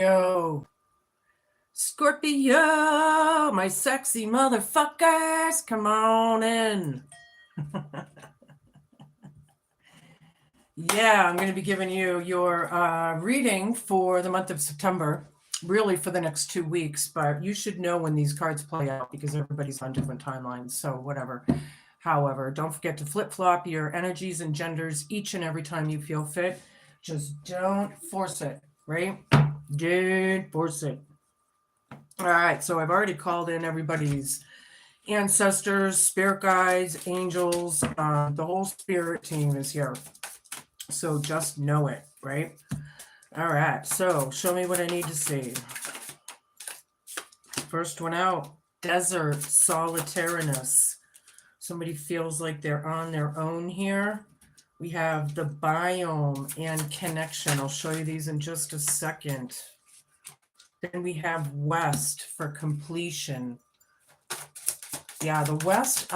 Yo, Scorpio, my sexy motherfuckers, come on in. Yeah, I'm going to be giving you your reading for the month of September, really for the next 2 weeks, but you should know when these cards play out because everybody's on different timelines, so whatever. However, don't forget to flip-flop your energies and genders each and every time you feel fit. Just don't force it, right? Don't force it. All right, so I've already called in everybody's ancestors, spirit guides, angels. The whole spirit team is here. So just know it, right? All right, so show me what I need to see. First one out, desert solitariness. Somebody feels like they're on their own here. We have the biome and connection. I'll show you these in just a second. Then we have west for completion. Yeah, the West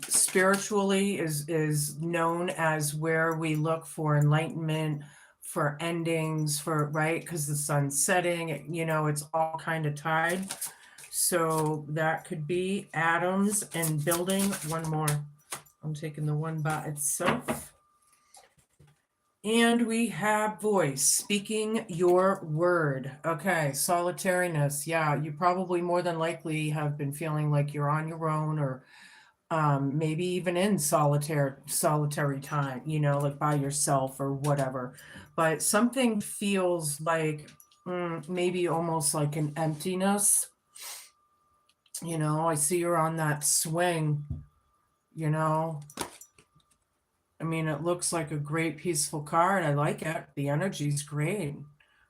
spiritually is known as where we look for enlightenment, for endings, for right, because the sun's setting, it's all kind of tied. So that could be atoms and building. One more. I'm taking the one by itself. And we have voice, speaking your word. Okay, solitariness. Yeah, you probably more than likely have been feeling like you're on your own, or maybe even in solitary time, like by yourself or whatever. But something feels like maybe almost like an emptiness. I see you're on that swing, you know. I mean, it looks like a great peaceful card. I like it. The energy's great.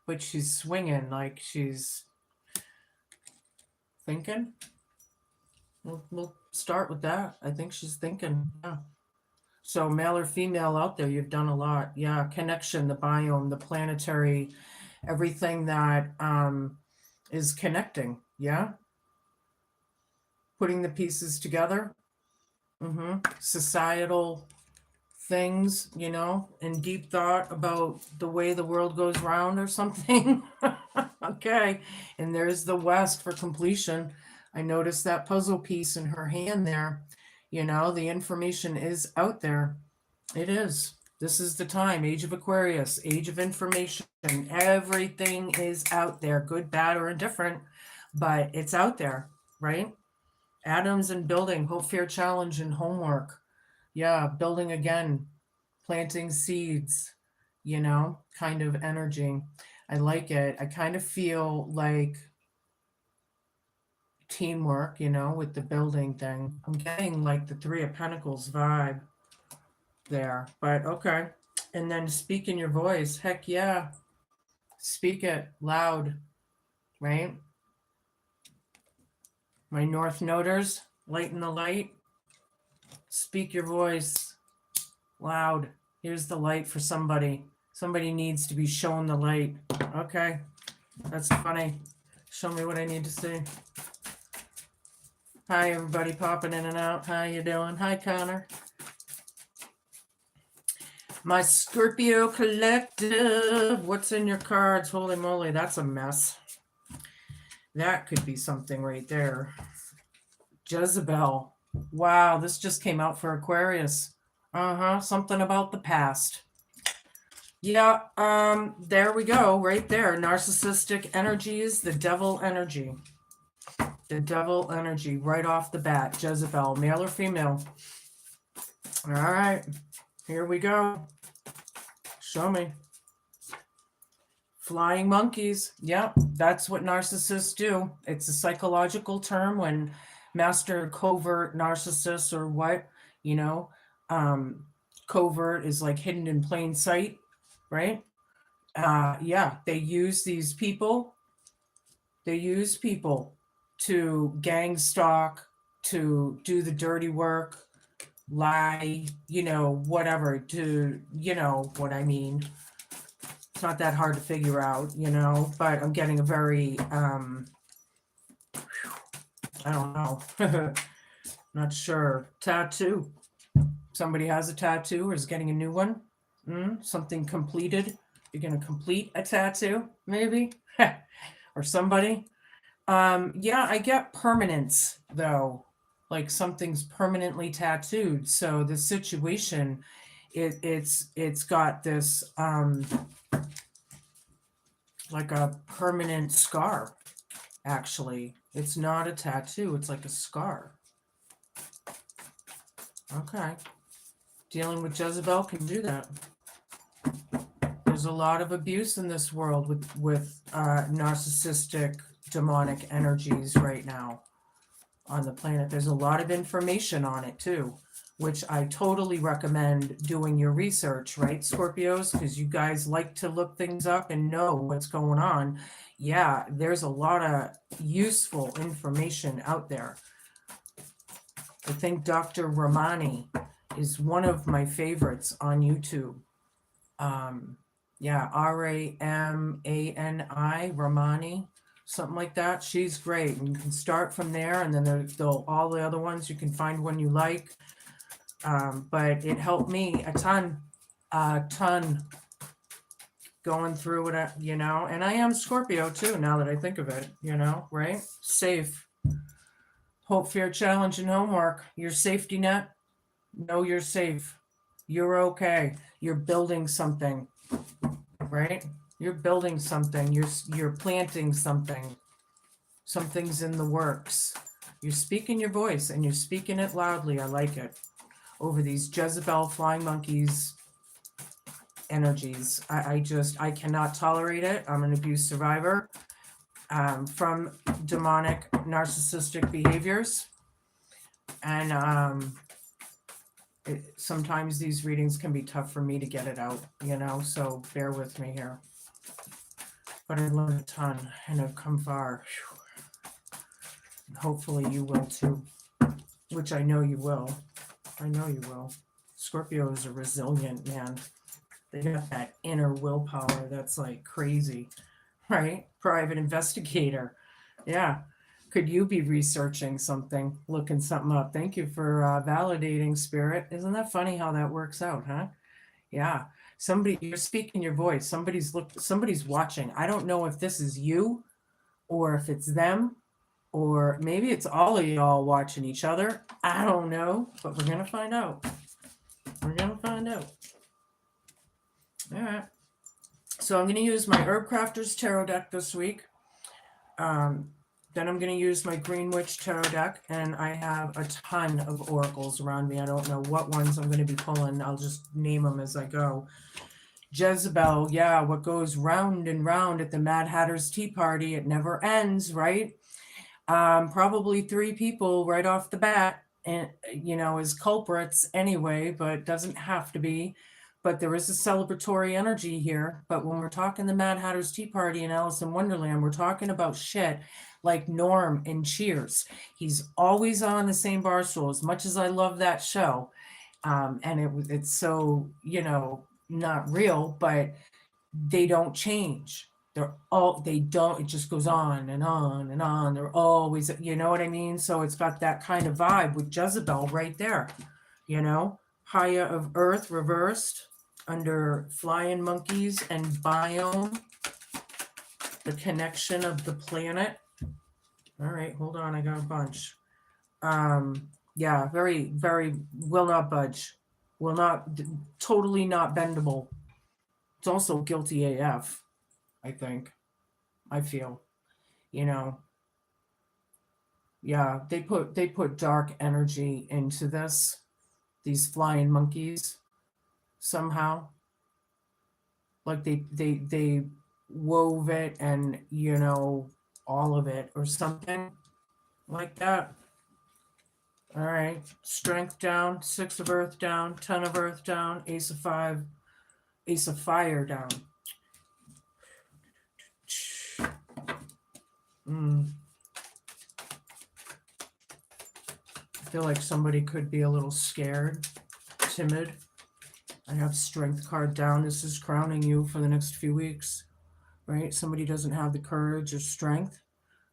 But she's swinging like she's thinking. We'll start with that. I think she's thinking. Yeah. So, male or female out there, you've done a lot. Yeah. Connection, the biome, the planetary, everything that is connecting. Yeah. Putting the pieces together. Societal things, in deep thought about the way the world goes round or something. Okay. And there's the West for completion. I noticed that puzzle piece in her hand there. The information is out there. It is. This is the time, age of Aquarius, age of information. Everything is out there, good, bad, or indifferent, but it's out there, right? Atoms and building, hope, fear, challenge, and homework. Yeah, building again, planting seeds, kind of energy. I like it. I kind of feel like teamwork, with the building thing. I'm getting like the Three of Pentacles vibe there, but okay. And then speak in your voice. Heck yeah. Speak it loud, right? My North Noders, lighten the light. Speak your voice loud. Here's the light for somebody. Somebody needs to be shown the light. Okay. That's funny. Show me what I need to see. Hi, everybody popping in and out. How you doing? Hi, Connor. My Scorpio collective. What's in your cards? Holy moly, that's a mess. That could be something right there. Jezebel. Wow, this just came out for Aquarius. Something about the past. Yeah, there we go, right there. Narcissistic energies, the devil energy. The devil energy right off the bat. Jezebel, male or female? All right, here we go. Show me. Flying monkeys. Yep, that's what narcissists do. It's a psychological term when master covert narcissists or what, covert is like hidden in plain sight, right? Yeah, they use these people. They use people to gang stalk, to do the dirty work, lie, whatever, to, what I mean. It's not that hard to figure out, but I'm getting a very, I don't know, not sure. Tattoo. Somebody has a tattoo or is getting a new one. Something completed. You're going to complete a tattoo, maybe, or somebody. Yeah, I get permanence though, like something's permanently tattooed. So the situation, it's got this like a permanent scar. Actually, it's not a tattoo. It's like a scar. Okay, dealing with Jezebel can do that. There's a lot of abuse in this world with narcissistic, demonic energies right now on the planet. There's a lot of information on it too, which I totally recommend doing your research, right, Scorpios? Because you guys like to look things up and know what's going on. Yeah, there's a lot of useful information out there. I think Dr. Ramani is one of my favorites on YouTube. Yeah, Ramani, Ramani, something like that. She's great. And you can start from there, and then there's all the other ones. You can find one you like. But it helped me a ton going through it, you know. And I am Scorpio too, now that I think of it, you know, right? Safe. Hope, fear, challenge, and homework. Your safety net. Know you're safe. You're okay. You're building something, right? You're building something. You're planting something. Something's in the works. You're speaking your voice, and you're speaking it loudly. I like it. Over these Jezebel flying monkeys energies. I cannot tolerate it. I'm an abuse survivor from demonic narcissistic behaviors. And sometimes these readings can be tough for me to get it out, you know, so bear with me here. But I learned a ton and I've come far. Hopefully you will too, which I know you will. I know you will. Scorpios are resilient, man. They got that inner willpower that's like crazy, right? Private investigator. Yeah. Could you be researching something, looking something up? Thank you for validating, Spirit. Isn't that funny how that works out, huh? Yeah. Somebody, you're speaking your voice. Somebody's watching. I don't know if this is you or if it's them, or maybe it's all of y'all watching each other. I don't know, but we're going to find out. We're going to find out. All right. So I'm going to use my Herb Crafters Tarot deck this week. Then I'm going to use my Green Witch Tarot deck, and I have a ton of oracles around me. I don't know what ones I'm going to be pulling. I'll just name them as I go. Jezebel, yeah, what goes round and round at the Mad Hatter's Tea Party, it never ends, right? Probably 3 people right off the bat, and you know, as culprits anyway, but doesn't have to be. But there is a celebratory energy here. But when we're talking the Mad Hatter's Tea Party and Alice in Wonderland, we're talking about shit like Norm in Cheers. He's always on the same bar stool, as much as I love that show. And it's so, you know, not real, but they don't change. They don't, it just goes on and on and on. They're always, you know what I mean? So it's got that kind of vibe with Jezebel right there, you know? Haya of Earth reversed under flying monkeys and biome, the connection of the planet. All right, hold on, I got a bunch. Yeah, very, very, will not budge, will not, totally not bendable. It's also guilty AF, I think. I feel, you know. Yeah, they put dark energy into this, these flying monkeys, somehow. Like they wove it, and you know, all of it or something like that. All right, strength down, 6 of Earth down, 10 of Earth down, Ace of Fire down. I feel like somebody could be a little scared, timid. I have Strength card down. This is crowning you for the next few weeks, right? Somebody doesn't have the courage or strength.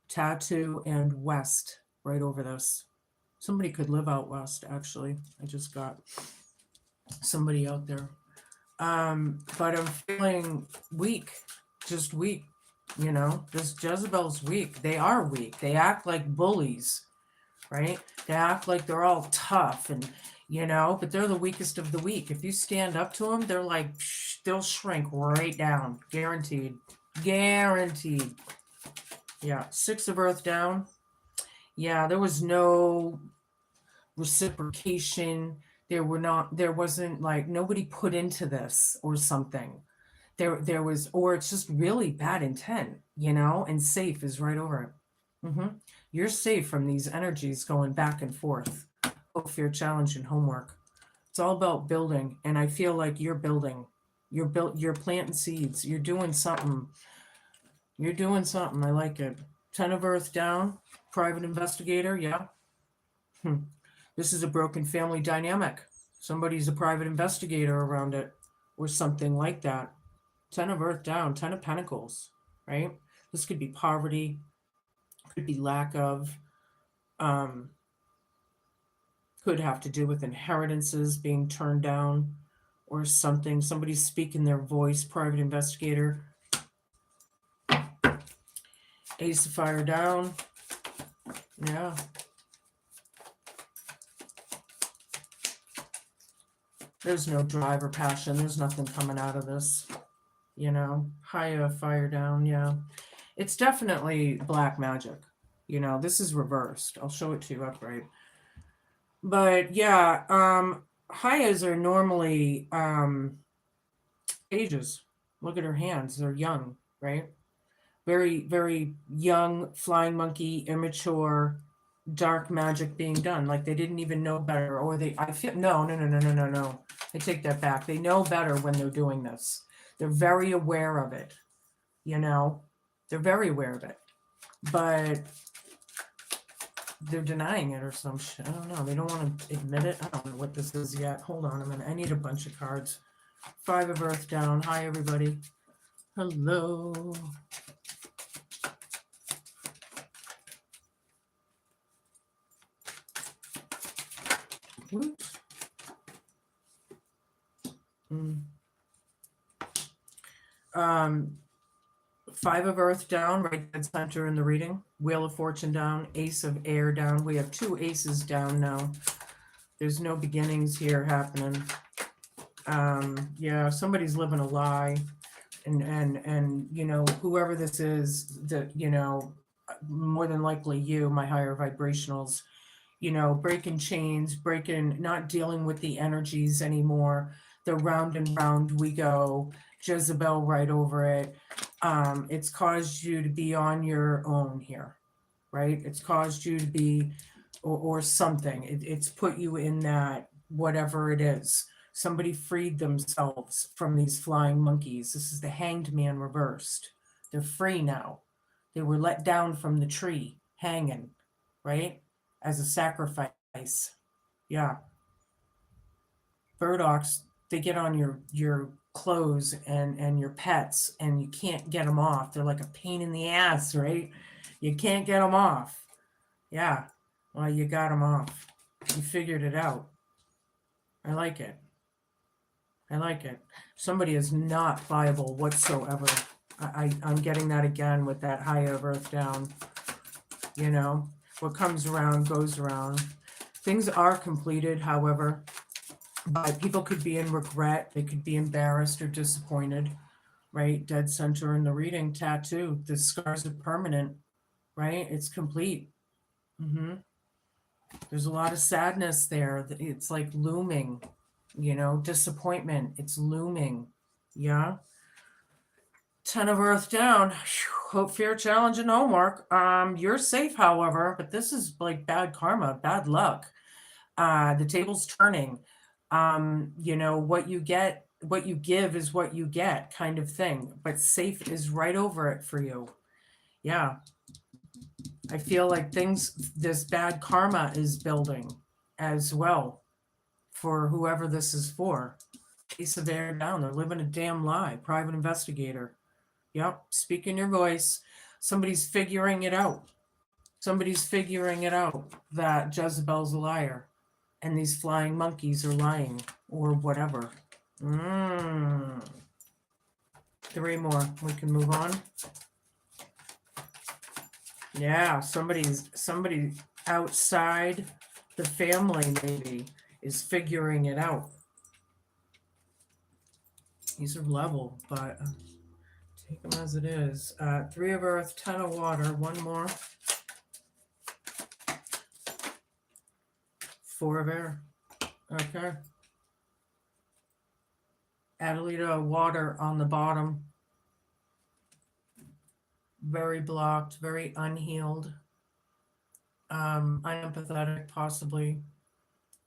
Tattoo and West right over this. Somebody could live out West, actually. I just got somebody out there. But I'm feeling weak, just weak. This Jezebel's weak. They are weak. They act like bullies, right? They act like they're all tough and, but they're the weakest of the weak. If you stand up to them, they're like, they'll shrink right down. Guaranteed. Guaranteed. Yeah. Six of Earth down. Yeah, there was no reciprocation. There wasn't like nobody put into this or something. There was, or it's just really bad intent, and safe is right over it. You're safe from these energies going back and forth. Hope, fear, challenge, and homework. It's all about building, and I feel like you're building. You're planting seeds. You're doing something. You're doing something. I like it. 10 of Earth down. Private investigator. Yeah. This is a broken family dynamic. Somebody's a private investigator around it, or something like that. 10 of Earth down. 10 of Pentacles. Right. This could be poverty. Could be lack of. Could have to do with inheritances being turned down or something. Somebody's speaking their voice, private investigator. Ace of Fire down. Yeah. There's no drive or passion. There's nothing coming out of this. High of Fire down. Yeah. It's definitely black magic. This is reversed. I'll show it to you upright. But yeah, Hayas are normally ages. Look at her hands. They're young, right? Very, very young, flying monkey, immature, dark magic being done. Like they didn't even know better. Or I feel, no. I take that back. They know better when they're doing this. They're very aware of it. They're very aware of it. But they're denying it or some shit. I don't know. They don't want to admit it. I don't know what this is yet. Hold on a minute. I need a bunch of cards. 5 of Earth down. Hi, everybody. Hello. Oops. 5 of Earth down, right dead center in the reading. Wheel of Fortune down. Ace of Air down. We have 2 aces down now. There's no beginnings here happening. Yeah, somebody's living a lie. And whoever this is, that, more than likely you, my higher vibrationals, breaking chains, not dealing with the energies anymore. The round and round we go. Jezebel right over it. It's caused you to be on your own here, right? It's caused you to be, or something. It's put you in that, whatever it is. Somebody freed themselves from these flying monkeys. This is the Hanged Man reversed. They're free now. They were let down from the tree, hanging, right? As a sacrifice. Yeah. Burdocks, they get on your clothes and your pets, and you can't get them off. They're like a pain in the ass, right? You can't get them off. Yeah. Well, you got them off. You figured it out. I like it. I like it. Somebody is not pliable whatsoever. I'm getting that again with that High of Earth down. What comes around goes around. Things are completed, however, but people could be in regret. They could be embarrassed or disappointed, right? Dead center in the reading. Tattoo. The scars are permanent, right? It's complete. There's a lot of sadness there. It's like looming. Disappointment. It's looming. Yeah. 10 of Earth down. Hope, fear, challenge, and homework. You're safe, however, but this is like bad karma, bad luck. The table's turning. What you get, what you give is what you get, kind of thing. But safe is right over it for you. Yeah. I feel like this bad karma is building as well for whoever this is for. Ace of Air down. They're living a damn lie. Private investigator. Yep. Speak in your voice. Somebody's figuring it out. Somebody's figuring it out that Jezebel's a liar and these flying monkeys are lying or whatever. Mm. 3 more. We can move on. Yeah, somebody outside the family maybe is figuring it out. These are level, but take them as it is. 3 of earth, 10 of water. One more. 4 of air. Okay. Add a liter of water on the bottom. Very blocked, very unhealed. Unempathetic, possibly.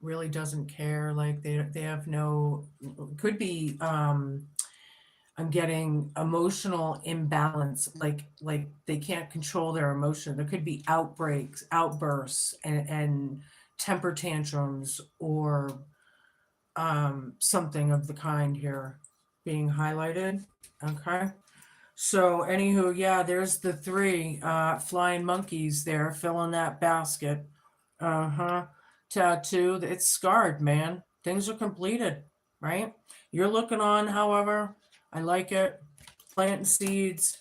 Really doesn't care. Like they have no. Could be. I'm getting emotional imbalance. Like they can't control their emotion. There could be outbreaks, outbursts, and temper tantrums or something of the kind here being highlighted. Okay. So, anywho, yeah, there's the 3 flying monkeys there filling that basket. Uh huh. Tattoo. It's scarred, man. Things are completed, right? You're looking on, however, I like it. Planting seeds,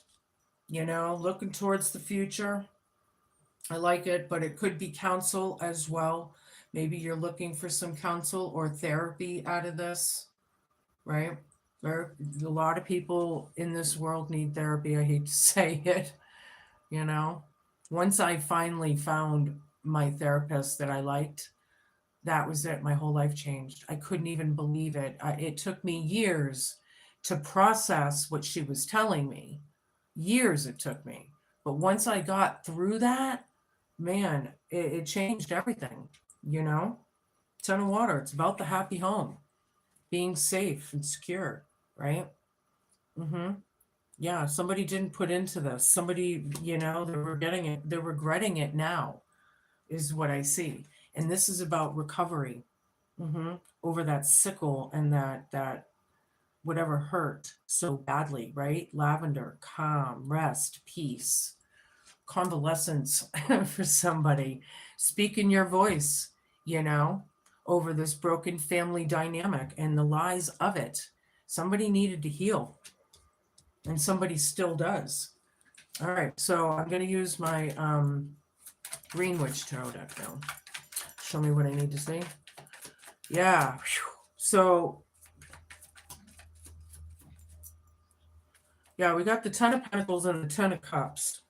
looking towards the future. I like it, but it could be counsel as well. Maybe you're looking for some counsel or therapy out of this, right? There, a lot of people in this world need therapy. I hate to say it, you know. Once I finally found my therapist that I liked, that was it. My whole life changed. I couldn't even believe it. It took me years to process what she was telling me. Years it took me. But once I got through that, man, it changed everything, you know? Ton of water. It's about the happy home, being safe and secure, right? Mm-hmm. Yeah, somebody didn't put into this. Somebody, they were getting it, they're regretting it now, is what I see. And this is about recovery. Mm-hmm. Over that sickle and that whatever hurt so badly, right? Lavender, calm, rest, peace, convalescence for somebody. Speak in your voice, over this broken family dynamic and the lies of it. Somebody needed to heal, and somebody still does. All right, so I'm going to use my Green Witch Tarot deck now. Show me what I need to see. Yeah. So, yeah, we got the Ten of Pentacles and the Ten of Cups.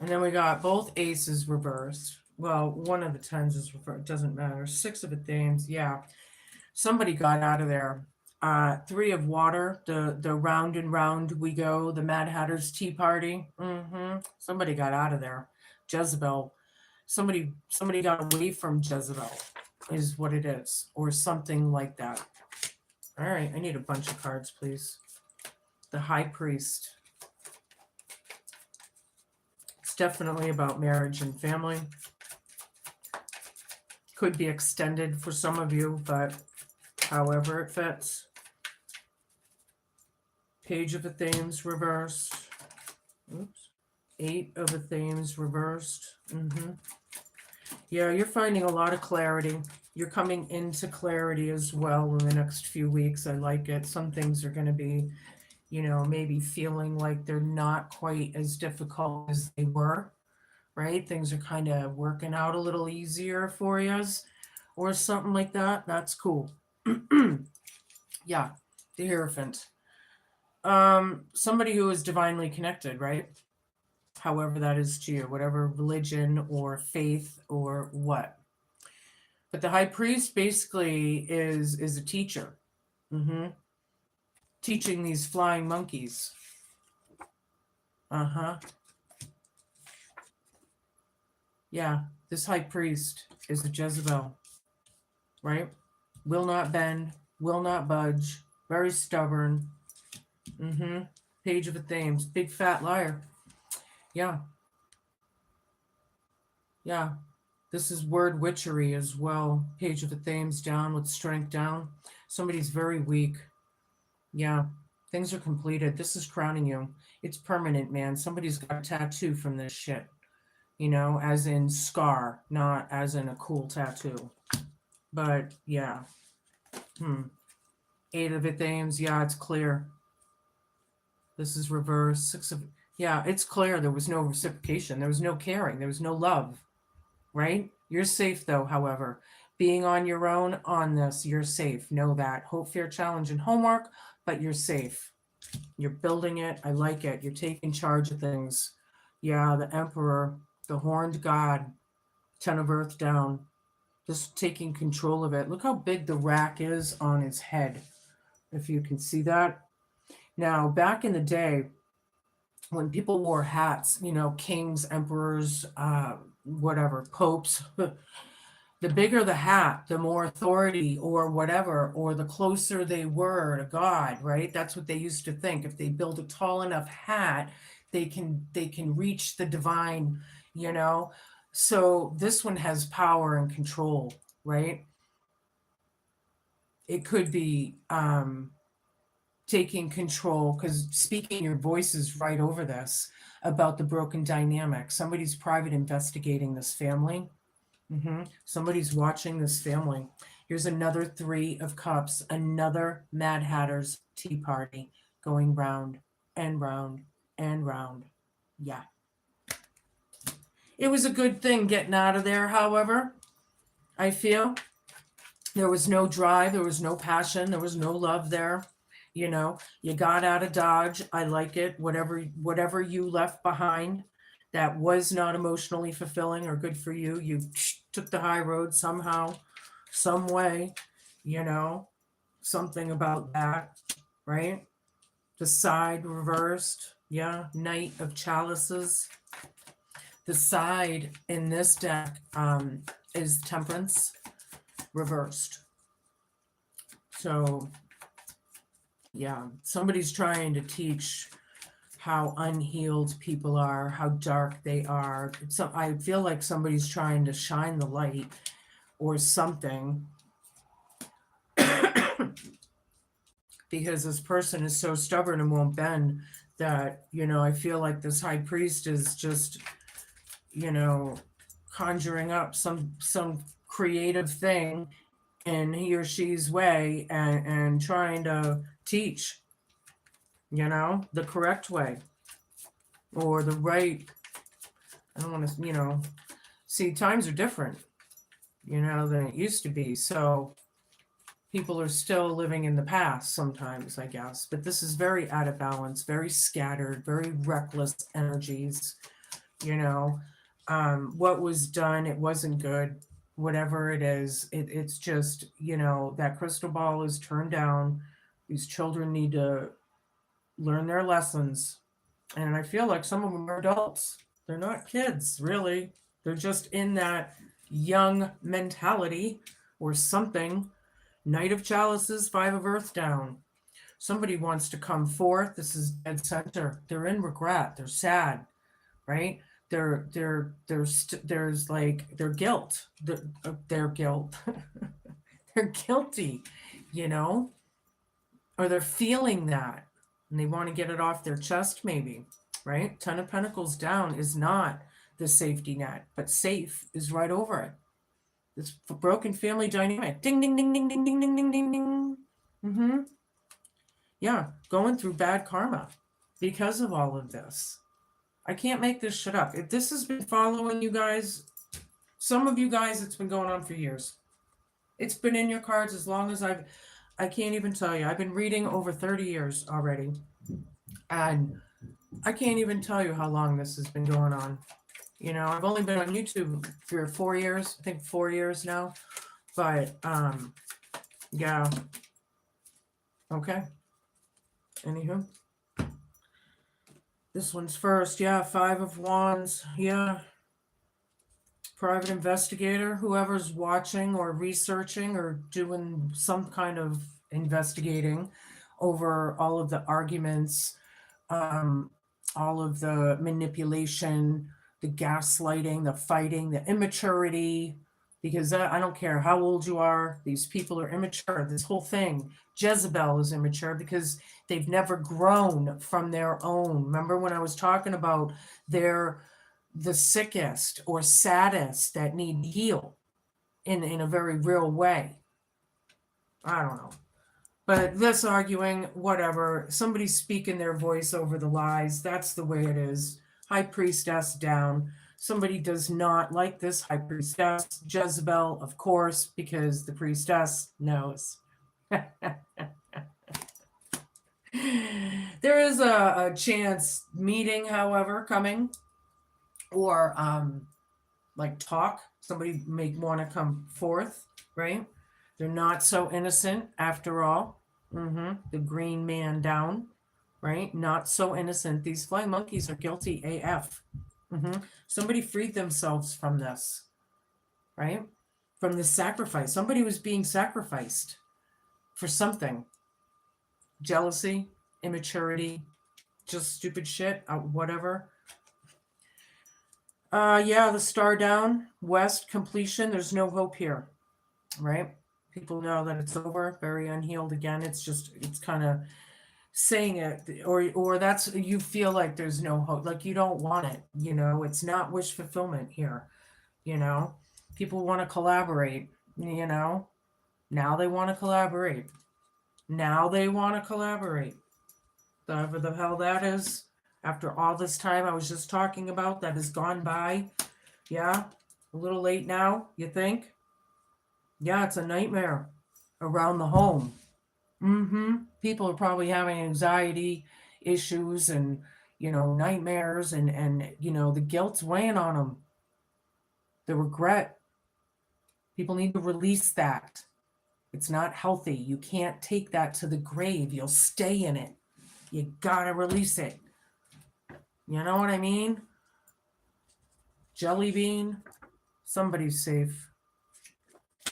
And then we got both aces reversed. Well, one of the tens is reversed. It doesn't matter. 6 of the dames. Yeah. Somebody got out of there. 3 of water. The round and round we go. The Mad Hatter's Tea Party. Mm-hmm. Somebody got out of there. Jezebel. Somebody got away from Jezebel is what it is. Or something like that. All right. I need a bunch of cards, please. The High Priest. It's definitely about marriage and family. Could be extended for some of you, but however it fits. Page of Athens reversed. Oops. 8 of Athens reversed. Mm-hmm. Yeah, you're finding a lot of clarity. You're coming into clarity as well in the next few weeks. I like it. Some things are going to be, maybe feeling like they're not quite as difficult as they were, right? Things are kind of working out a little easier for you or something like that. That's cool. Yeah, the Hierophant. Somebody who is divinely connected, right? However that is to you, whatever religion or faith or what. But the High Priest basically is a teacher. Mm-hmm. Teaching these flying monkeys. Uh-huh. Yeah, this High Priest is a Jezebel, right? Will not bend, will not budge, very stubborn. Mm-hmm. Page of Athens, big fat liar. Yeah. Yeah. This is word witchery as well. Page of Athens down with strength down. Somebody's very weak. Yeah. Things are completed. This is crowning you. It's permanent, man. Somebody's got a tattoo from this shit. As in scar, not as in a cool tattoo. But yeah. Eight of Athens. Yeah, it's clear. This is reverse. Six of, yeah, it's clear there was no reciprocation. There was no caring. There was no love, right? You're safe though, however. Being on your own on this, you're safe. Know that. Hope, fear, challenge, and homework, but you're safe. You're building it. I like it. You're taking charge of things. Yeah, the Emperor, the horned god, 10 of Earth down, just taking control of it. Look how big the rack is on his head, if you can see that. Now, back in the day, when people wore hats, kings, emperors, whatever, popes, the bigger the hat, the more authority or whatever, or the closer they were to God, right? That's what they used to think. If they build a tall enough hat, they can reach the divine, you know. So this one has power and control, right? It could be taking control, because speaking your voice is right over this about the broken dynamic. Somebody's private investigating this family. Somebody's watching this family. Here's another Three of Cups, another Mad Hatter's tea party going round and round and round. Yeah. It was a good thing getting out of there, however. I feel there was no drive, there was no passion, there was no love there. You got out of Dodge. I like it. Whatever you left behind that was not emotionally fulfilling or good for you, you took the high road somehow, some way, something about that, right? The side reversed. Yeah, Knight of Chalices. The side in this deck is Temperance reversed. So yeah, somebody's trying to teach how unhealed people are, how dark they are. So I feel like somebody's trying to shine the light or something, because this person is so stubborn and won't bend that, I feel like this high priest is just, conjuring up some creative thing in he or she's way, and trying to teach, the correct way or the right. I don't want to, see, times are different, than it used to be. So people are still living in the past sometimes, I guess. But this is very out of balance, very scattered, very reckless energies. What was done, it wasn't good. Whatever it is, it's just, that crystal ball is turned down. These children need to learn their lessons. And I feel like some of them are adults. They're not kids, really. They're just in that young mentality or something. Knight of Chalices, Five of Earth down. Somebody wants to come forth. This is dead center. They're in regret. They're sad, right? There's like their guilt. Their guilt. They're guilty, or they're feeling that, and they want to get it off their chest, maybe, right? Ten of Pentacles down is not the safety net, but safe is right over it. This broken family dynamic. Ding, ding, ding, ding, ding, ding, ding, ding, ding, ding. Yeah, going through bad karma because of all of this. I can't make this shit up. If this has been following you guys, some of you guys, it's been going on for years. It's been in your cards as long as I can't even tell you. I've been reading over 30 years already. And I can't even tell you how long this has been going on. I've only been on YouTube for 4 years, I think 4 years now. But, yeah. Okay. Anywho. This one's first. Yeah, Five of Wands. Yeah. Private investigator, whoever's watching or researching or doing some kind of investigating over all of the arguments, all of the manipulation, the gaslighting, the fighting, the immaturity, because I don't care how old you are, these people are immature. This whole thing, Jezebel is immature because they've never grown from their own. Remember when I was talking about they're the sickest or saddest that need to heal in a very real way. I don't know. But this arguing, whatever, somebody's speaking their voice over the lies. That's the way it is. High priestess down. Somebody does not like this high priestess. Jezebel, of course, because the priestess knows. There is a chance meeting, however, coming, or like talk. Somebody may want to come forth, right? They're not so innocent after all. The green man down, right? Not so innocent. These flying monkeys are guilty AF. Somebody freed themselves from this, right? From the sacrifice. Somebody was being sacrificed for something. Jealousy, immaturity, just stupid shit, whatever. Yeah, the star down, west, completion. There's no hope here, right? People know that it's over, very unhealed again. It's kind of saying it, or that's, you feel like there's no hope, like you don't want it. It's not wish fulfillment here. You know, people want to collaborate. Now they want to collaborate. Now they want to collaborate. Whatever the hell that is. After all this time I was just talking about, that has gone by. Yeah, a little late now, you think? Yeah, it's a nightmare around the home. People are probably having anxiety issues and, nightmares, and the guilt's weighing on them. The regret. People need to release that. It's not healthy. You can't take that to the grave. You'll stay in it. You gotta release it. You know what I mean? Jelly bean. Somebody's safe.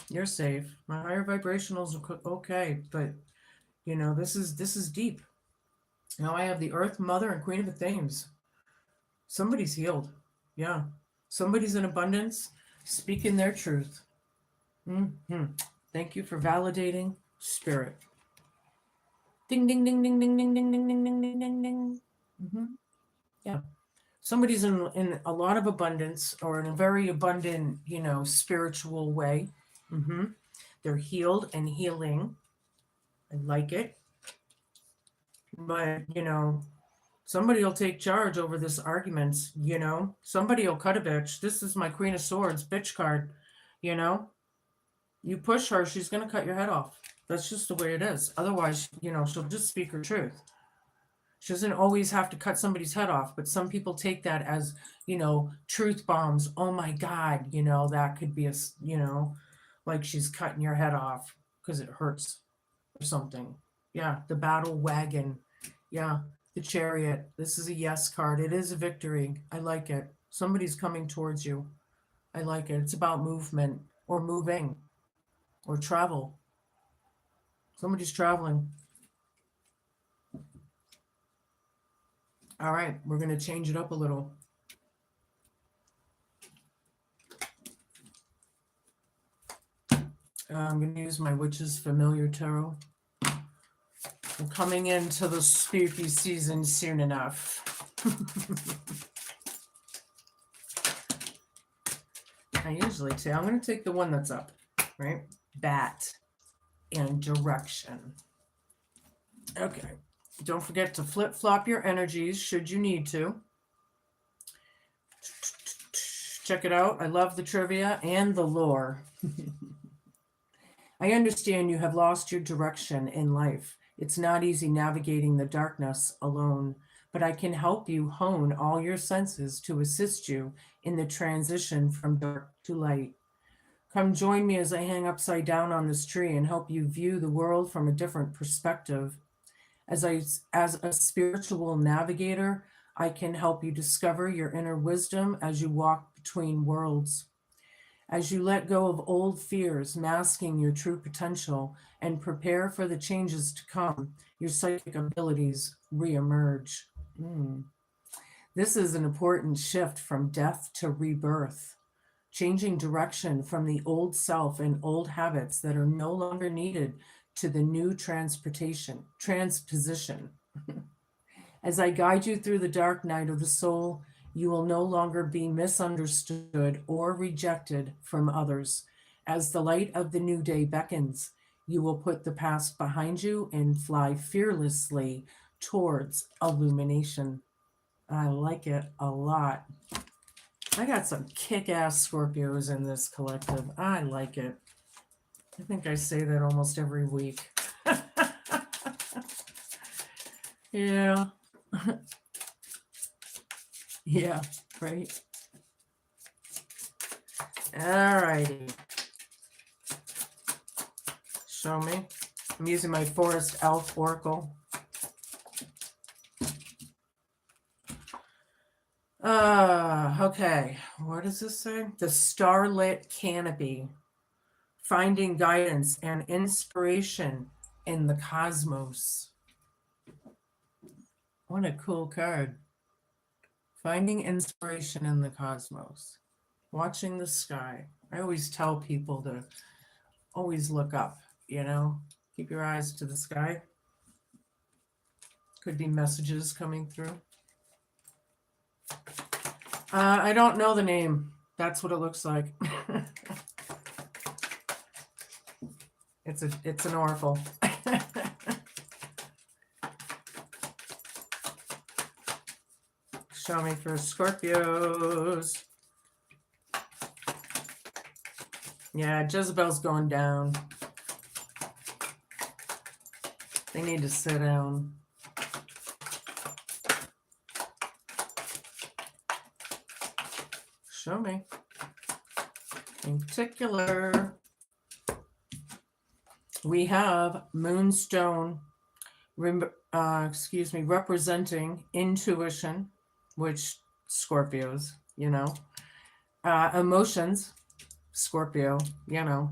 You're safe. My higher vibrationals are okay, but this is deep. Now I have the Earth Mother and Queen of the Thames. Somebody's healed. Yeah. Somebody's in abundance, speaking their truth. Thank you for validating spirit. Ding ding ding ding ding ding ding ding ding ding ding ding ding. Yeah. Somebody's in a lot of abundance, or in a very abundant, spiritual way. They're healed and healing. I like it. But, somebody will take charge over this argument. Somebody will cut a bitch. This is my Queen of Swords bitch card. You push her, she's going to cut your head off. That's just the way it is. Otherwise, she'll just speak her truth. She doesn't always have to cut somebody's head off, but some people take that as, truth bombs. Oh my God, that could be like she's cutting your head off because it hurts or something. Yeah, the battle wagon. Yeah, the chariot. This is a yes card. It is a victory. I like it. Somebody's coming towards you. I like it. It's about movement, or moving, or travel. Somebody's traveling. All right, we're going to change it up a little. I'm going to use my Witch's Familiar Tarot. I'm coming into the spooky season soon enough. I usually say, I'm going to take the one that's up, right? Bat and direction. Okay. Don't forget to flip-flop your energies should you need to. Check it out. I love the trivia and the lore. I understand you have lost your direction in life. It's not easy navigating the darkness alone, but I can help you hone all your senses to assist you in the transition from dark to light. Come join me as I hang upside down on this tree and help you view the world from a different perspective. As a spiritual navigator, I can help you discover your inner wisdom as you walk between worlds. As you let go of old fears masking your true potential and prepare for the changes to come, your psychic abilities reemerge. This is an important shift from death to rebirth, changing direction from the old self and old habits that are no longer needed to the new transposition. As I guide you through the dark night of the soul, you will no longer be misunderstood or rejected from others. As the light of the new day beckons, You will put the past behind you and fly fearlessly towards illumination. I like it a lot. I got some kick-ass Scorpios in this collective. I like it. I think I say that almost every week. Yeah. Yeah, right. All righty. Show me. I'm using my Forest Elf Oracle. Okay. What does this say? The Starlit Canopy. Finding guidance and inspiration in the cosmos. What a cool card. Finding inspiration in the cosmos. Watching the sky. I always tell people to always look up, you know? Keep your eyes to the sky. Could be messages coming through. I don't know the name. That's what it looks like. It's an oracle. Show me for Scorpios. Yeah, Jezebel's going down. They need to sit down. Show me. In particular, we have Moonstone, representing intuition, which Scorpios, you know, emotions, Scorpio, you know,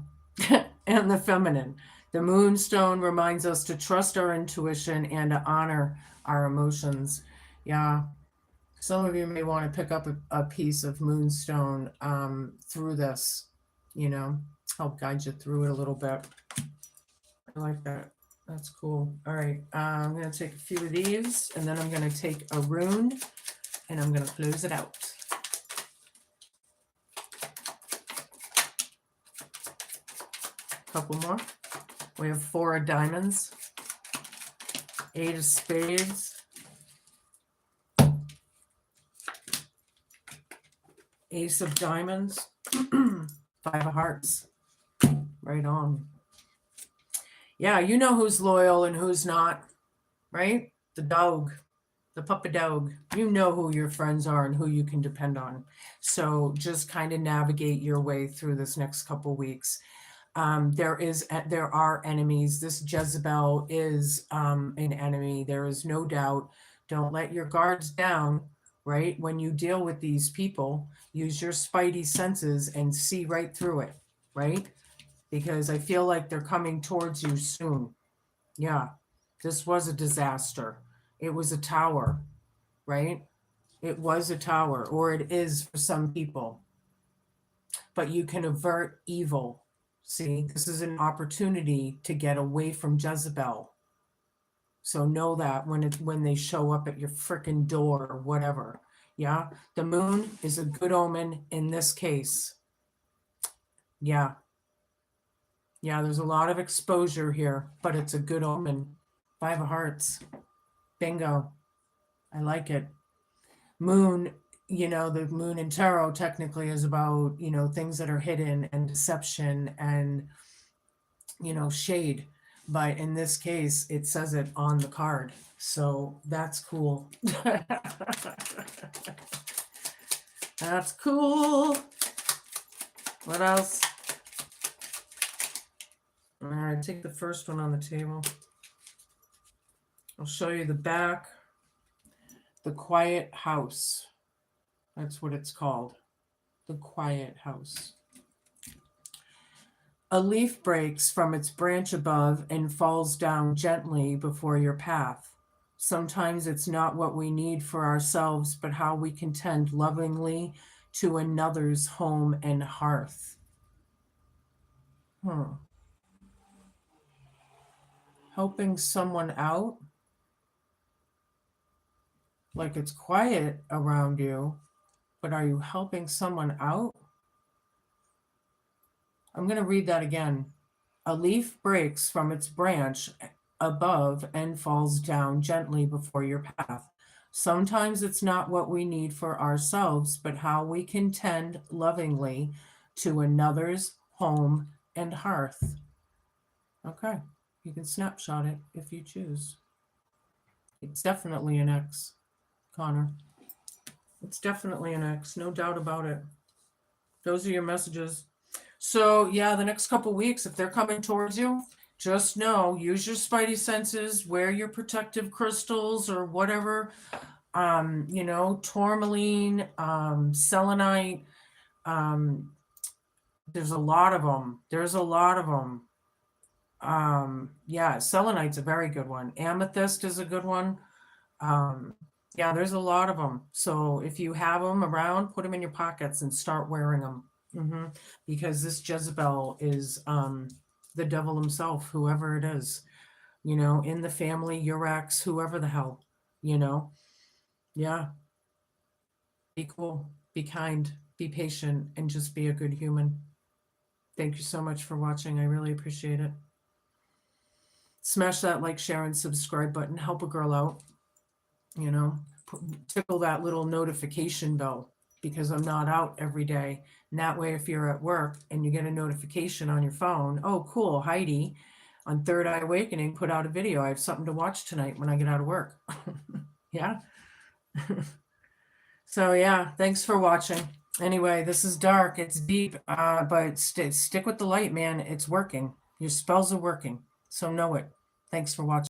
and the feminine. The Moonstone reminds us to trust our intuition and to honor our emotions. Yeah. Some of you may want to pick up a piece of Moonstone through this, you know, help guide you through it a little bit. I like that. That's cool. All right. I'm going to take a few of these, and then I'm going to take a rune, and I'm going to close it out. Couple more. We have 4 of diamonds, 8 of spades, 8 of diamonds, 5 of hearts. Right on. Yeah, you know who's loyal and who's not, right? The dog, the puppy dog. You know who your friends are and who you can depend on. So just kind of navigate your way through this next couple weeks. There are enemies. This Jezebel is an enemy. There is no doubt. Don't let your guards down, right? When you deal with these people, use your spidey senses and see right through it, right? Because I feel like they're coming towards you soon. Yeah, this was a disaster. It was a tower, right? It was a tower, or it is for some people. But you can avert evil. See, this is an opportunity to get away from Jezebel. So know that when they show up at your frickin' door or whatever. Yeah, the moon is a good omen in this case. Yeah. Yeah, there's a lot of exposure here, but it's a good omen. 5 of hearts. Bingo. I like it. Moon, you know, the moon in tarot technically is about, you know, things that are hidden and deception and, you know, shade. But in this case, it says it on the card. So that's cool. That's cool. What else? All right, take the first one on the table. I'll show you the back. The Quiet House. That's what it's called. The Quiet House. A leaf breaks from its branch above and falls down gently before your path. Sometimes it's not what we need for ourselves, but how we can tend lovingly to another's home and hearth. Helping someone out, like it's quiet around you, but are you helping someone out? I'm going to read that again. A leaf breaks from its branch above and falls down gently before your path. Sometimes it's not what we need for ourselves, but how we can tend lovingly to another's home and hearth. Okay, you can snapshot it if you choose. It's definitely an X, Connor. It's definitely an X, no doubt about it. Those are your messages. So, yeah, the next couple weeks, if they're coming towards you, just know, use your spidey senses, wear your protective crystals or whatever, tourmaline, selenite. There's a lot of them. Yeah, selenite's a very good one. Amethyst is a good one. Um, yeah, there's a lot of them. So if you have them around, put them in your pockets and start wearing them. Because this Jezebel is the devil himself, whoever it is, in the family, your ex, whoever the hell, you know. Yeah, be cool, be kind, be patient, and just be a good human. Thank you so much for watching. I really appreciate it. Smash that like, share, and subscribe button. Help a girl out. Tickle that little notification bell because I'm not out every day. And that way, if you're at work and you get a notification on your phone, oh, cool, Heidi on Third Eye Awakening put out a video. I have something to watch tonight when I get out of work. Yeah. So, yeah, thanks for watching. Anyway, this is dark. It's deep, but stick with the light, man. It's working. Your spells are working. So know it. Thanks for watching.